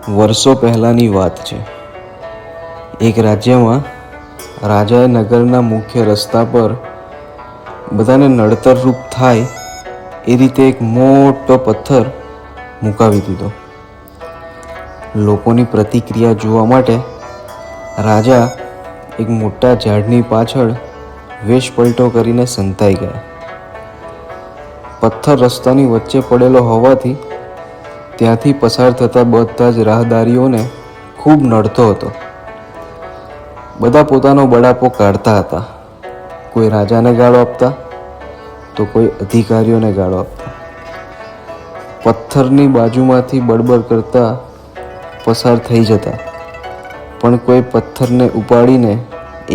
વર્ષો પહેલાંની વાત છે. એક રાજ્યમાં રાજાએ નગરના મુખ્ય રસ્તા પર બધાને નડતરરૂપ થાય એ રીતે એક મોટો પથ્થર મુકાવી દીધો. લોકોની પ્રતિક્રિયા જોવા માટે રાજા એક મોટા ઝાડની પાછળ વેશપલટો કરીને સંતાઈ ગયા. પથ્થર રસ્તાની વચ્ચે પડેલો હોવાથી ત્યાંથી પસાર થતા બધા જ રાહદારીઓને ખૂબ નડતો હતો. બધા પોતાનો બળાપો કાઢતા હતા. કોઈ રાજાને ગાળો આપતા તો કોઈ અધિકારીઓને ગાળો આપતા. પથ્થરની બાજુમાંથી બડબડ કરતા પસાર થઈ જતા, પણ કોઈ પથ્થરને ઉપાડીને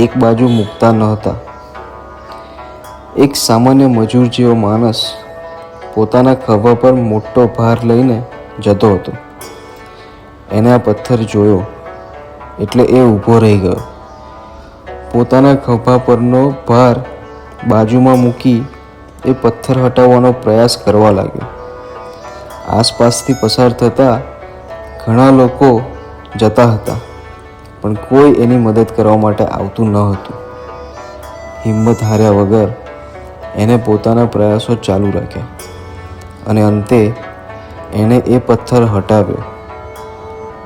એક બાજુ મૂકતા નહોતા. એક સામાન્ય મજૂર જેવો માણસ પોતાના ખભા પર મોટો ભાર લઈને જતો હતો. એને આ પથ્થર જોયો એટલે એ ઊભો રહી ગયો. પોતાના ખભા પરનો ભાર બાજુમાં મૂકી એ પથ્થર હટાવવાનો પ્રયાસ કરવા લાગ્યો. આસપાસથી પસાર થતા ઘણા લોકો જતા હતા, પણ કોઈ એની મદદ કરવા માટે આવતું ન હતું. હિંમત હાર્યા વગર એને પોતાના પ્રયાસો ચાલુ રાખ્યા અને અંતે એણે એ પથ્થર હટાવ્યો.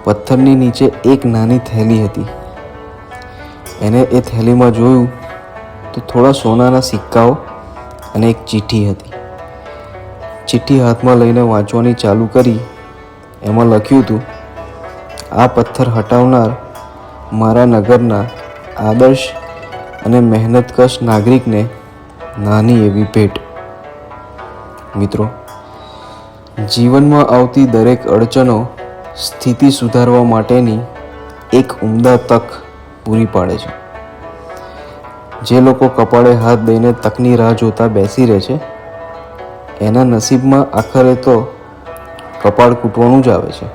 પથ્થરની નીચે એક નાની થેલી હતી. એને એ થેલીમાં જોયું તો થોડા સોનાના સિક્કાઓ અને એક ચિઠ્ઠી હતી. ચિઠ્ઠી હાથમાં લઈને વાંચવાની ચાલુ કરી. એમાં લખ્યું હતું, આ પથ્થર હટાવનાર મારા નગરના આદર્શ અને મહેનતકશ નાગરિકને નાની એવી ભેટ. મિત્રો, જીવનમાં આવતી દરેક અડચણો સ્થિતિ સુધારવા માટેની એક ઉમદા તક પૂરી પાડે છે. જે લોકો કપાળે હાથ દઈને તકની રાહ જોતા બેસી રહે છે, એના નસીબમાં આખરે તો કપાળ કૂટવાનું જ આવે છે.